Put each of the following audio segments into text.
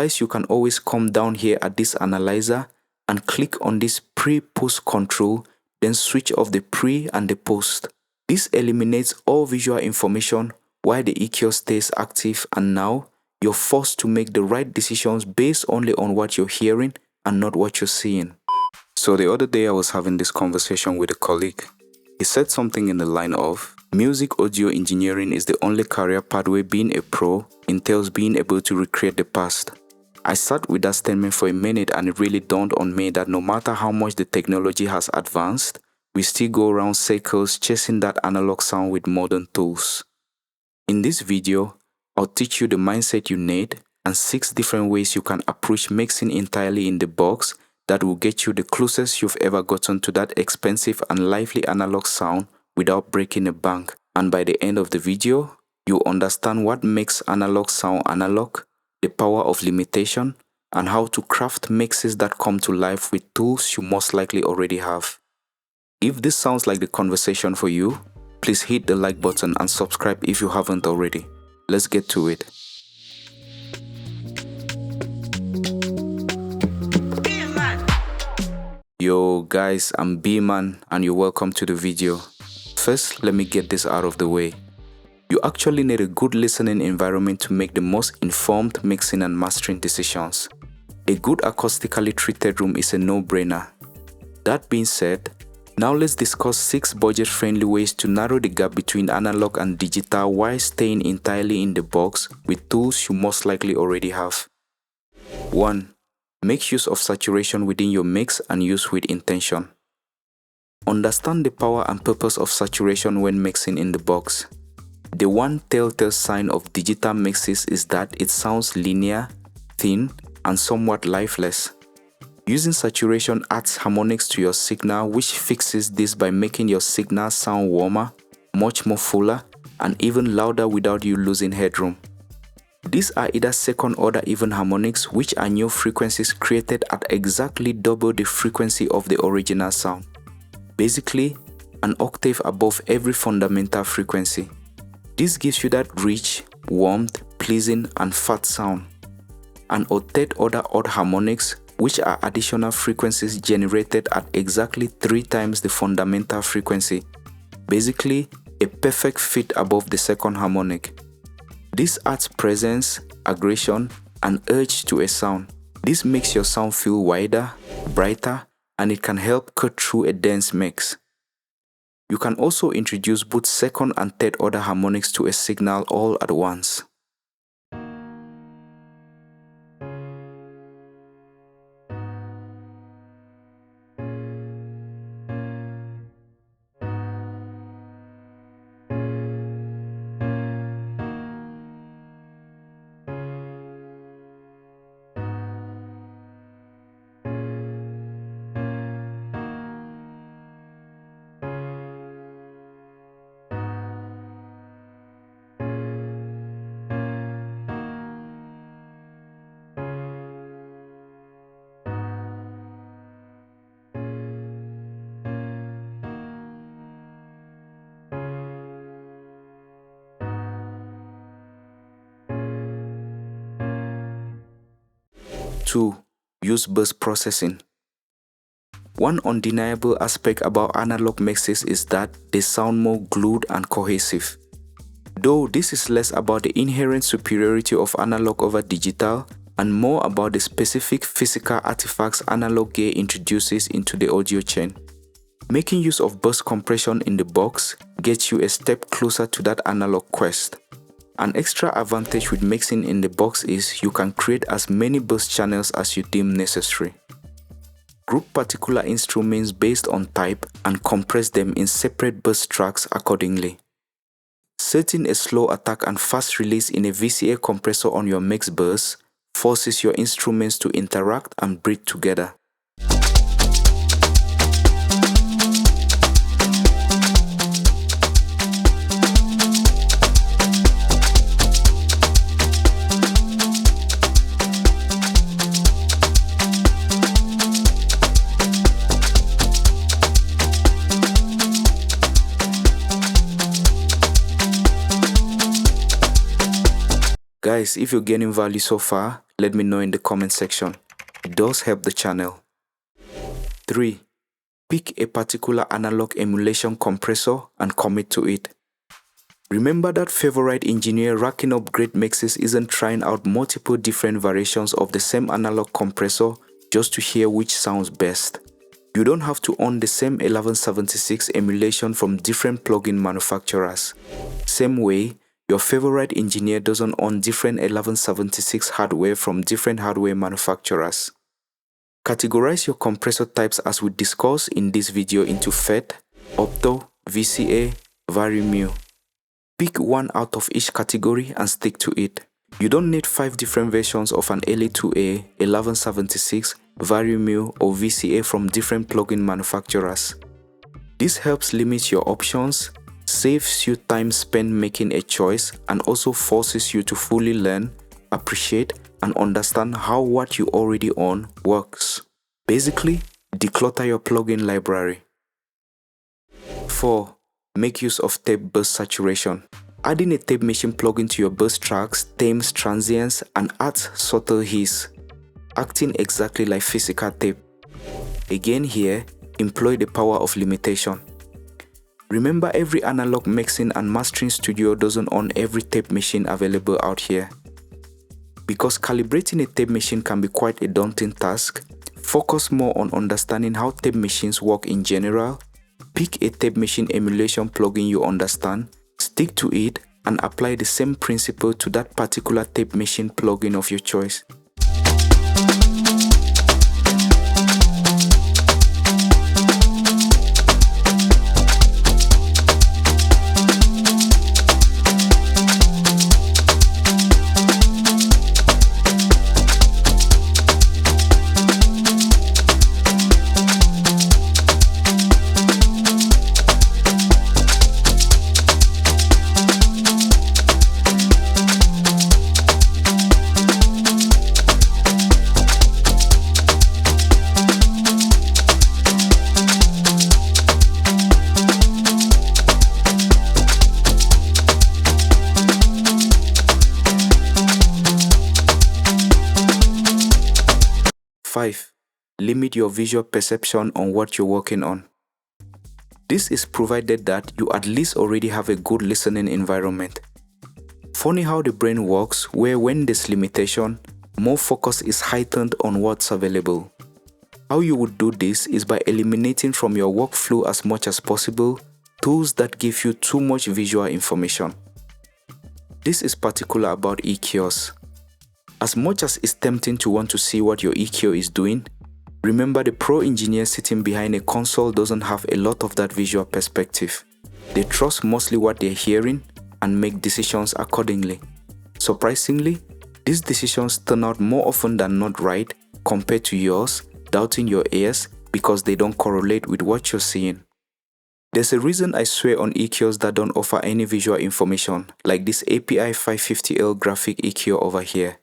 advice, you can always come down here at this analyzer and click on this pre-post control, then switch off the pre and the post. This eliminates all visual information while the EQ stays active, and now you're forced to make the right decisions based only on what you're hearing and not what you're seeing. So the other day I was having this conversation with a colleague. He said something in the line of, music audio engineering is the only career pathway being a pro entails being able to recreate the past. I sat with that statement for a minute and it really dawned on me that no matter how much the technology has advanced, we still go around circles chasing that analog sound with modern tools. In this video, I'll teach you the mindset you need and 6 different ways you can approach mixing entirely in the box that will get you the closest you've ever gotten to that expensive and lively analog sound without breaking the bank. And by the end of the video, you'll understand what makes analog sound analog, the power of limitation, and how to craft mixes that come to life with tools you most likely already have. If this sounds like the conversation for you, please hit the like button and subscribe if you haven't already. Let's get to it. Yo guys, I'm B-Man and you're welcome to the video. First, let me get this out of the way. You actually need a good listening environment to make the most informed mixing and mastering decisions. A good acoustically treated room is a no-brainer. That being said, now let's discuss 6 budget-friendly ways to narrow the gap between analog and digital while staying entirely in the box with tools you most likely already have. 1. Make use of saturation within your mix and use with intention. Understand the power and purpose of saturation when mixing in the box. The one telltale sign of digital mixes is that it sounds linear, thin, and somewhat lifeless. Using saturation adds harmonics to your signal, which fixes this by making your signal sound warmer, much more fuller, and even louder without you losing headroom. These are either second-order even harmonics, which are new frequencies created at exactly double the frequency of the original sound. Basically, an octave above every fundamental frequency. This gives you that rich, warmed, pleasing, and fat sound. And or third-order odd harmonics, which are additional frequencies generated at exactly 3 times the fundamental frequency. Basically, a perfect fit above the second harmonic. This adds presence, aggression, and urge to a sound. This makes your sound feel wider, brighter, and it can help cut through a dense mix. You can also introduce both second and third order harmonics to a signal all at once. Two, use burst processing. One undeniable aspect about analog mixes is that they sound more glued and cohesive. Though this is less about the inherent superiority of analog over digital and more about the specific physical artifacts analog gear introduces into the audio chain. Making use of burst compression in the box gets you a step closer to that analog quest. An extra advantage with mixing in the box is you can create as many burst channels as you deem necessary. Group particular instruments based on type and compress them in separate burst tracks accordingly. Setting a slow attack and fast release in a VCA compressor on your mix bus forces your instruments to interact and breathe together. Guys, if you're getting value so far, let me know in the comment section. It does help the channel. 3. Pick a particular analog emulation compressor and commit to it. Remember that favorite engineer racking up great mixes isn't trying out multiple different variations of the same analog compressor just to hear which sounds best. You don't have to own the same 1176 emulation from different plugin manufacturers. Same way, your favorite engineer doesn't own different 1176 hardware from different hardware manufacturers. Categorize your compressor types as we discussed in this video into FET, Opto, VCA, Vari-Mu. Pick one out of each category and stick to it. You don't need 5 different versions of an LA2A, 1176, Vari-Mu or VCA from different plugin manufacturers. This helps limit your options, saves you time spent making a choice, and also forces you to fully learn, appreciate, and understand how what you already own works. Basically, declutter your plugin library. 4. Make use of tape burst saturation. Adding a tape machine plugin to your burst tracks tames transients and adds subtle hiss, acting exactly like physical tape. Again here, employ the power of limitation. Remember, every analog mixing and mastering studio doesn't own every tape machine available out here. Because calibrating a tape machine can be quite a daunting task, focus more on understanding how tape machines work in general. Pick a tape machine emulation plugin you understand, stick to it, and apply the same principle to that particular tape machine plugin of your choice. 5. Limit your visual perception on what you're working on. This is provided that you at least already have a good listening environment. Funny how the brain works, where when there's limitation, more focus is heightened on what's available. How you would do this is by eliminating from your workflow as much as possible tools that give you too much visual information. This is particular about EQs. As much as it's tempting to want to see what your EQ is doing, remember the pro engineer sitting behind a console doesn't have a lot of that visual perspective. They trust mostly what they're hearing and make decisions accordingly. Surprisingly, these decisions turn out more often than not right compared to yours, doubting your ears because they don't correlate with what you're seeing. There's a reason I swear on EQs that don't offer any visual information, like this API 550L graphic EQ over here.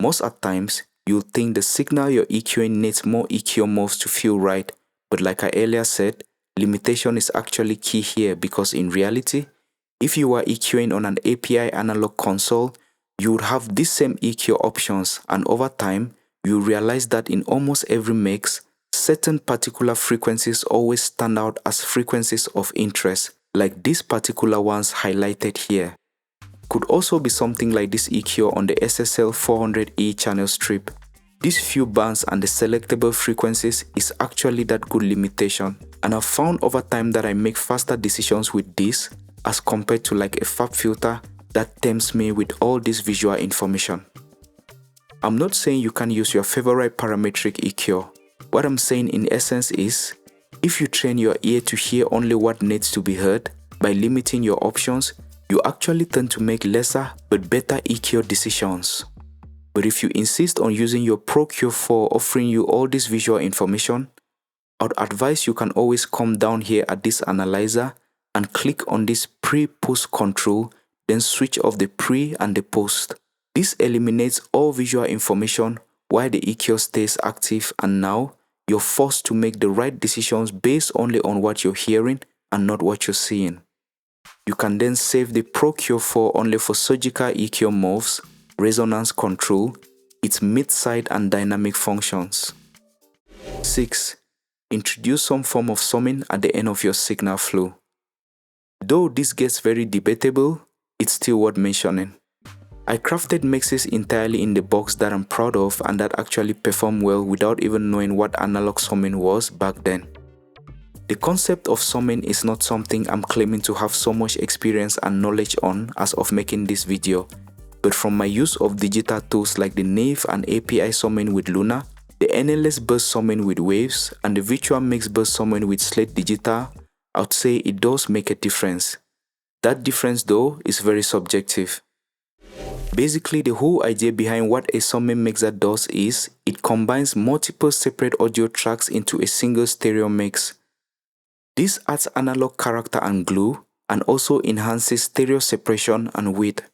Most at times, you'll think the signal you're EQing needs more EQ moves to feel right, but like I earlier said, limitation is actually key here because in reality, if you were EQing on an API analog console, you would have these same EQ options, and over time, you realize that in almost every mix, certain particular frequencies always stand out as frequencies of interest, like these particular ones highlighted here. Could also be something like this EQ on the SSL 400E channel strip. These few bands and the selectable frequencies is actually that good limitation, and I've found over time that I make faster decisions with this as compared to like a fab filter that tempts me with all this visual information. I'm not saying you can use your favorite parametric EQ. What I'm saying in essence is, if you train your ear to hear only what needs to be heard by limiting your options, you actually tend to make lesser but better EQ decisions. But if you insist on using your Pro Q4 offering you all this visual information, I'd advise you can always come down here at this analyzer and click on this pre-post control, then switch off the pre and the post. This eliminates all visual information while the EQ stays active, and now you're forced to make the right decisions based only on what you're hearing and not what you're seeing. You can then save the Pro Q4 only for surgical EQ moves, resonance control, its mid-side and dynamic functions. 6. Introduce some form of summing at the end of your signal flow. Though this gets very debatable, it's still worth mentioning. I crafted mixes entirely in the box that I'm proud of and that actually perform well without even knowing what analog summing was back then. The concept of summing is not something I'm claiming to have so much experience and knowledge on as of making this video, but from my use of digital tools like the Nave and API summing with Luna, the NLS bus summing with Waves, and the virtual mix bus summing with Slate Digital, I'd say it does make a difference. That difference though is very subjective. Basically, the whole idea behind what a summing mixer does is, it combines multiple separate audio tracks into a single stereo mix. This adds analog character and glue, and also enhances stereo separation and width.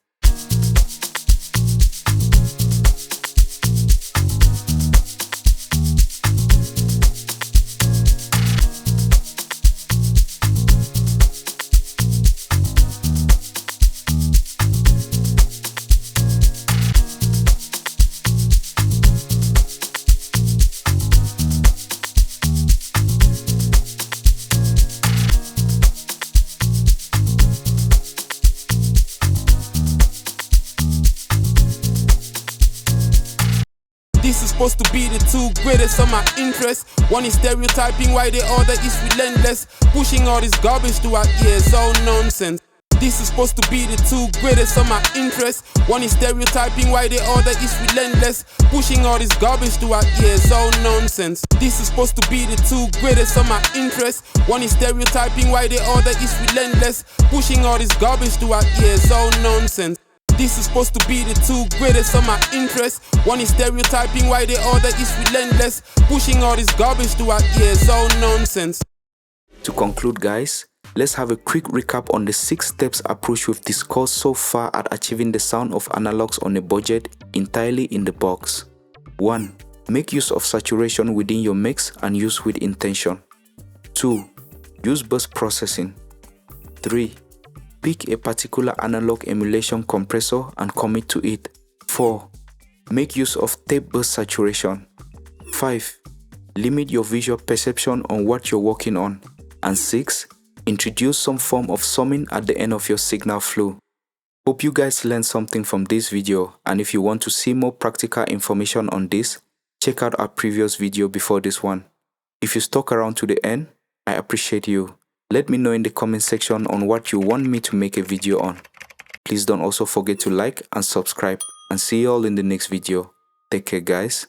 This is supposed to be the two greatest of my interest. One is stereotyping while the other is relentless, pushing all this garbage to our ears, all nonsense. This is supposed to be the two greatest of my interest. One is stereotyping while the other is relentless, pushing all this garbage to our ears, all nonsense. This is supposed to be the two greatest of my interest. One is stereotyping while the other is relentless, pushing all this garbage to our ears, all nonsense. This is supposed to be the two greatest of my interest. One is stereotyping while the other is relentless, pushing all this garbage to our ears, all nonsense. To conclude guys, let's have a quick recap on the 6 steps approach we've discussed so far at achieving the sound of analogs on a budget entirely in the box. 1. Make use of saturation within your mix and use with intention. 2. Use bus processing. 3. Pick a particular analog emulation compressor and commit to it. 4. Make use of tape bus saturation. 5. Limit your visual perception on what you're working on. And 6. Introduce some form of summing at the end of your signal flow. Hope you guys learned something from this video, and if you want to see more practical information on this, check out our previous video before this one. If you stuck around to the end, I appreciate you. Let me know in the comment section on what you want me to make a video on. Please don't also forget to like and subscribe, and see you all in the next video. Take care guys.